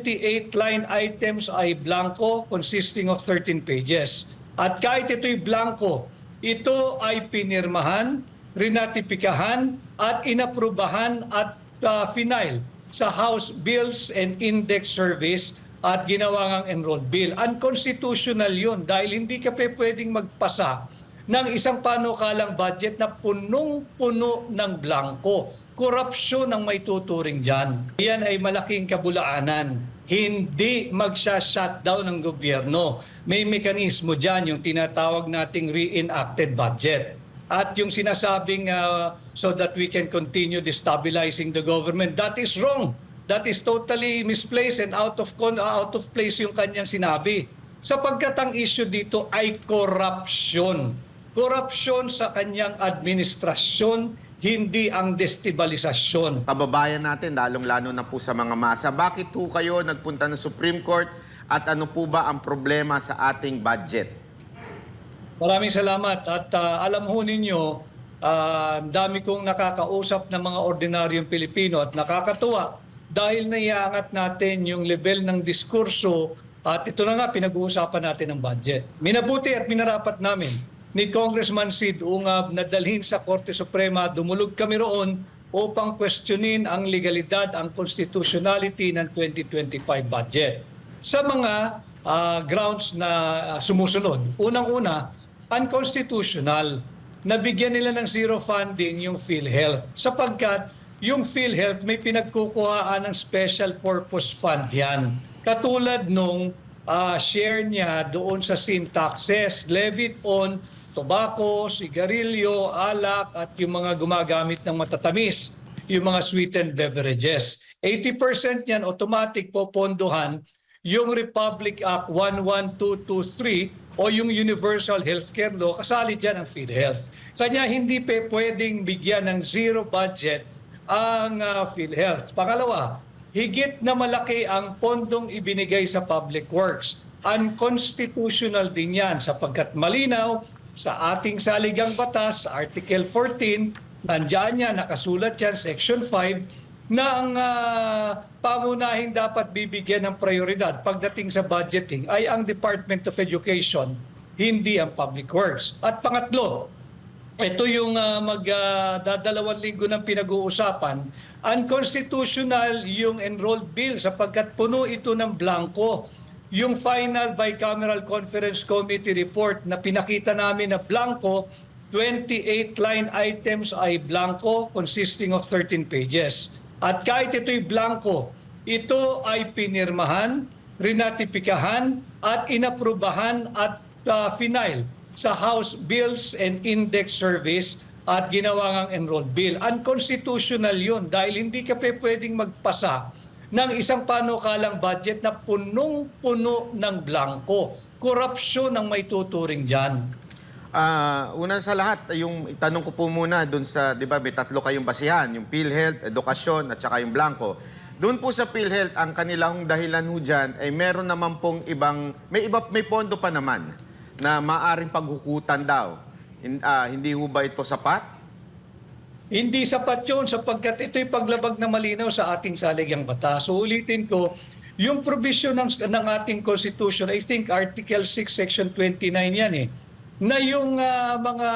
28 line items ay blanco consisting of 13 pages. At kahit ito'y blanco, ito ay pinirmahan, rinatipikahan at inaprubahan at final sa House Bills and Index Service at ginawa ngang enrolled bill. Unconstitutional yun dahil hindi ka pwedeng magpasa ng isang panukalang budget na punong-puno ng blanco. Korupsyon ang may tuturing dyan. Yan ay malaking kabulaanan. Hindi magsha-shutdown ng gobyerno. May mekanismo dyan, yung tinatawag nating reenacted budget. At yung sinasabing so that we can continue destabilizing the government, that is wrong. That is totally misplaced and out of place yung kanyang sinabi. Sapagkat ang issue dito ay korupsyon. Korupsyon sa kanyang administrasyon, hindi ang destabilisasyon. Kababayan natin, lalong-lalo na po sa mga masa, bakit po kayo nagpunta ng Supreme Court at ano po ba ang problema sa ating budget? Maraming salamat at alam ho ninyo, dami kong nakakausap ng mga ordinaryong Pilipino at nakakatuwa dahil naiangat natin yung level ng diskurso at ito na nga pinag-uusapan natin ang budget. Minabuti at minarapat namin ni Congressman Sid Ungab na dalhin sa Korte Suprema, dumulog kami roon upang questionin ang legalidad, ang constitutionality ng 2025 budget. Sa mga grounds na sumusunod, unang-una, unconstitutional na bigyan nila ng zero funding yung PhilHealth sapagkat yung PhilHealth may pinagkukuhaan ng special purpose fund yan. Katulad nung share niya doon sa sin taxes levied on tobacco, sigarilyo, alak at yung mga gumagamit ng matatamis, yung mga sweetened beverages. 80% yan automatic popondohan yung Republic Act 11223 o yung Universal Healthcare Law, kasali dyan ang PhilHealth. Kanya hindi pwedeng bigyan ng zero budget ang PhilHealth. Pangalawa, higit na malaki ang pondong ibinigay sa public works. Unconstitutional din yan sapagkat malinaw sa ating saligang batas, Article 14, nandiyan yan, nakasulat yan, Section 5, na ang pangunahing dapat bibigyan ng prioridad pagdating sa budgeting ay ang Department of Education, hindi ang Public Works. At pangatlo, ito yung magdadalawang linggo ng pinag-uusapan, unconstitutional yung enrolled bill sapagkat puno ito ng blanco. Yung final bicameral conference committee report na pinakita namin na blanco, 28 line items ay blanco consisting of 13 pages. At kahit ito'y blanco, ito ay pinirmahan, rinatipikahan at inaprubahan at final sa House Bills and Index Service at ginawa ngang enrolled bill. Unconstitutional yun dahil hindi ka pwedeng magpasa ng isang panukalang budget na punong-puno ng blanco. Korupsyon ang may tuturing dyan. Una sa lahat, yung tanong ko po muna doon sa, di ba, may tatlo kayong basihan, yung PhilHealth, edukasyon, at saka yung blanco. Doon po sa PhilHealth, ang kanilang dahilan ho dyan ay meron naman pong may pondo pa naman na maaring paghukutan daw. Hindi ho ba ito sapat? Hindi sapat yun sapagkat ito'y paglabag na malinaw sa ating saligang batas. So ulitin ko, yung provision ng ating Constitution, I think Article 6, Section 29 yan na yung mga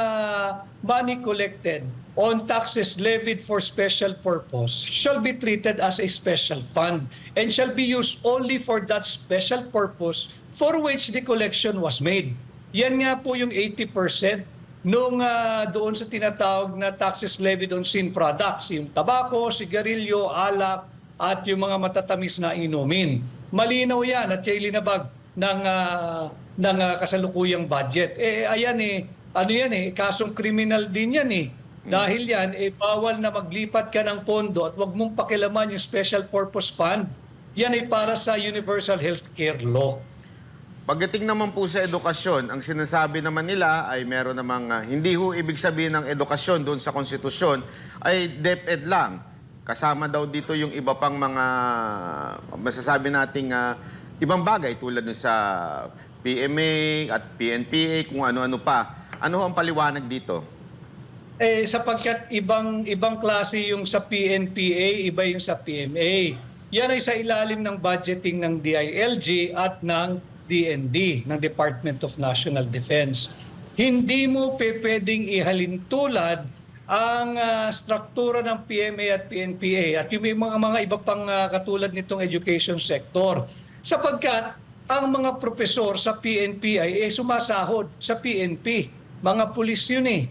money collected on taxes levied for special purpose shall be treated as a special fund and shall be used only for that special purpose for which the collection was made. Yan nga po yung 80% nung doon sa tinatawag na taxes levied on sin products, yung tabako, sigarilyo, alak, at yung mga matatamis na inumin. Malinaw yan at yung linabag ng kasalukuyang budget. Kasong kriminal din yan Dahil yan, bawal na maglipat ka ng pondo at wag mong pakilaman yung special purpose fund. Yan ay para sa Universal Healthcare Law. Pagdating naman po sa edukasyon, ang sinasabi naman nila ay meron namang hindi ho ibig sabihin ng edukasyon doon sa konstitusyon ay DepEd lang. Kasama daw dito yung iba pang mga masasabi nating ibang bagay tulad nun sa PMA at PNPA, kung ano-ano pa. Ano ang paliwanag dito? Sapagkat ibang klase yung sa PNPA, iba yung sa PMA. yan ay sa ilalim ng budgeting ng DILG at ng DND, ng Department of National Defense. Hindi mo pwedeng ihalin tulad ang struktura ng PMA at PNPA at yung may mga iba pang katulad nitong education sector. Sapagkat ang mga propesor sa PNP ay sumasahod sa PNP. Mga pulis yun eh.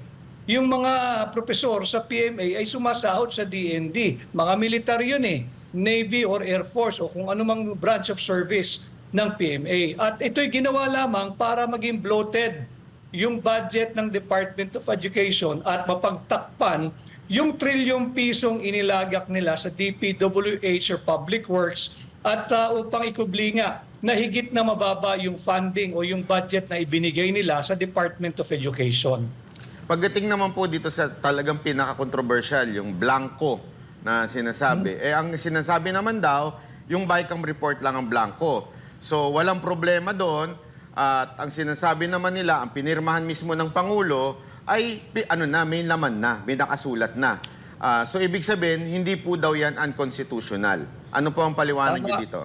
Yung mga propesor sa PMA ay sumasahod sa DND. Mga militar yun eh. Navy or Air Force o kung anumang branch of service ng PMA. At ito'y ginawa lamang para maging bloated yung budget ng Department of Education at mapagtakpan yung trilyong pisong inilagak nila sa DPWH or Public Works at upang ikubli nga na higit na mababa yung funding o yung budget na ibinigay nila sa Department of Education. Pagdating naman po dito sa talagang pinaka-controversial, yung blanco na sinasabi, ang sinasabi naman daw, yung BICAM report lang ang blanco. So walang problema doon at ang sinasabi naman nila, ang pinirmahan mismo ng Pangulo ay may laman na, may nakasulat na. So ibig sabihin, hindi po daw yan unconstitutional. Ano po ang paliwanag niyo dito?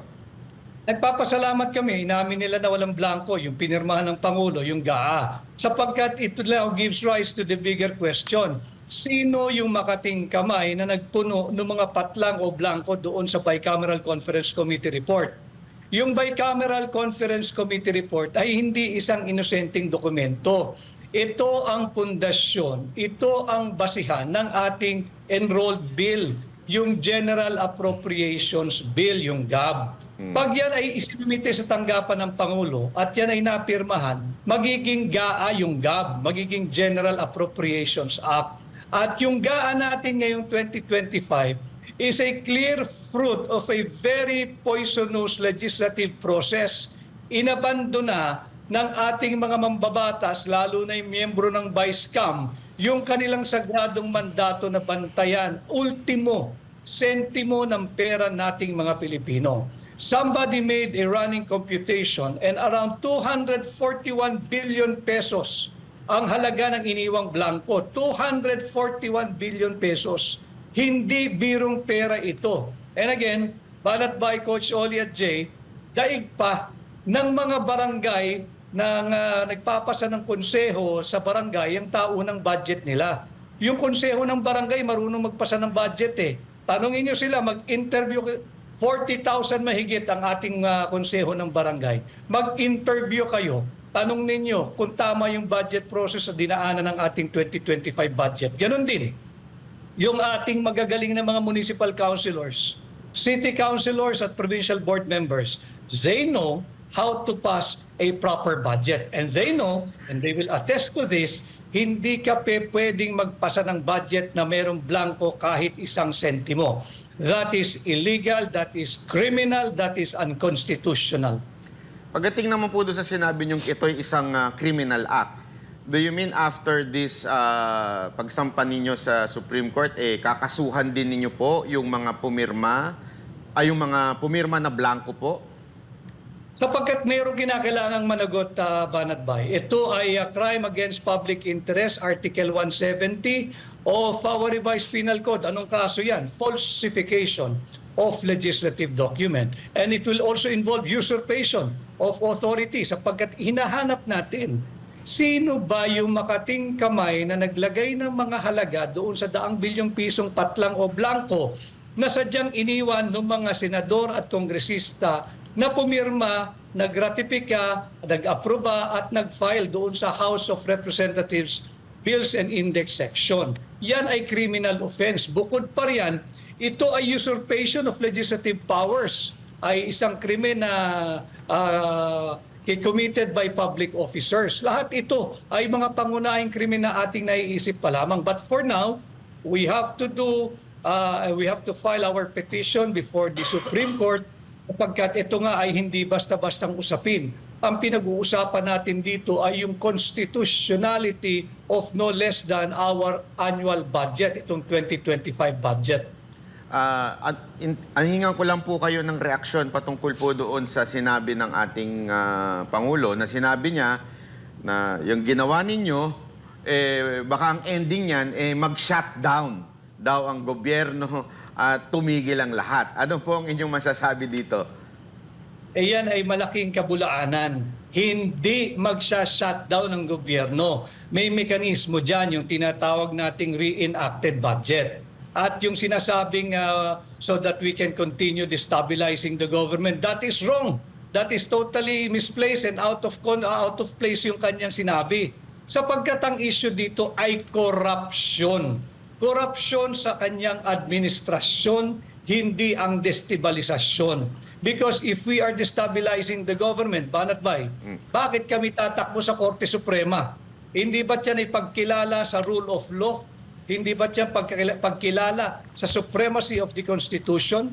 Nagpapasalamat kami, inamin nila na walang blanco, yung pinirmahan ng Pangulo, yung GAA. Sapagkat ito now gives rise to the bigger question. Sino yung makating kamay na nagpuno ng mga patlang o blanco doon sa Bicameral Conference Committee report? Yung Bicameral Conference Committee report ay hindi isang inosenteng dokumento. Ito ang pundasyon, ito ang basihan ng ating enrolled bill, yung General Appropriations Bill, yung GAB. Pag yan ay isinumite sa tanggapan ng Pangulo at yan ay napirmahan, magiging GAA yung GAB, magiging General Appropriations Act. At yung GAA natin ngayong 2025 is a clear fruit of a very poisonous legislative process. Inabandona ng ating mga mambabatas, lalo na yung miyembro ng BICAM, yung kanilang sagradong mandato na bantayan, ultimo sentimo ng pera nating mga Pilipino. Somebody made a running computation and around 241 billion pesos ang halaga ng iniwang blanco. 241 billion pesos. Hindi birong pera ito. And again, balat by Coach Oli at Jay, daig pa ng mga barangay na nagpapasa ng konseho sa barangay ang taunang budget nila. Yung konseho ng barangay marunong magpasa ng budget eh. Tanungin nyo sila, mag-interview, 40,000 mahigit ang ating konseho ng barangay. Mag-interview kayo, tanong ninyo kung tama yung budget process sa dinaanan ng ating 2025 budget. Ganon din, yung ating magagaling na mga municipal councilors, city councilors at provincial board members, they know how to pass a proper budget. And they know, and they will attest to this, hindi ka pwedeng magpasa ng budget na merong blanco kahit isang sentimo. That is illegal, that is criminal, that is unconstitutional. Pagdating naman po doon sa sinabi niyong ito'y isang criminal act, do you mean after this pagsampa ninyo sa Supreme Court, kakasuhan din ninyo po yung mga pumirma, yung mga pumirma na blanco po? Sapagkat mayroong kinakailangang managot, Banat Bay. Ito ay crime against public interest, Article 170 of our revised penal code. Anong kaso yan? Falsification of legislative document. And it will also involve usurpation of authority sapagkat hinahanap natin sino ba yung makating kamay na naglagay ng mga halaga doon sa daang bilyong pisong patlang o blanco na sadyang iniwan ng mga senador at kongresista na pumirma, nagratipika, nag-aproba at nag-file doon sa House of Representatives Bills and Index Section. Yan ay criminal offense. Bukod pa riyan, ito ay usurpation of legislative powers. Ay isang krimen na committed by public officers. Lahat ito ay mga pangunahing krimen na ating naiisip pa lamang. But for now, we have to file our petition before the Supreme Court sapagkat ito nga ay hindi basta-bastang usapin. Ang pinag-uusapan natin dito ay yung constitutionality of no less than our annual budget, itong 2025 budget. Hingan ko lang po kayo ng reaksyon patungkol po doon sa sinabi ng ating Pangulo na sinabi niya na yung ginawa ninyo, baka ang ending niyan, mag-shutdown daw ang gobyerno tumigil ang lahat. Ano po ang inyong masasabi dito? Yan ay malaking kabulaanan. Hindi magsha-shutdown ng gobyerno. May mekanismo dyan, yung tinatawag nating reenacted budget. At yung sinasabing so that we can continue destabilizing the government, that is wrong. That is totally misplaced and out of place yung kanyang sinabi. Sapagkat ang issue dito ay corruption. Corruption sa kanyang administrasyon, hindi ang destabilisasyon. Because if we are destabilizing the government, Banat Bay, bakit kami tatakbo sa Korte Suprema? Hindi ba yan ay pagkilala sa rule of law? Hindi ba yan pagkilala sa supremacy of the Constitution?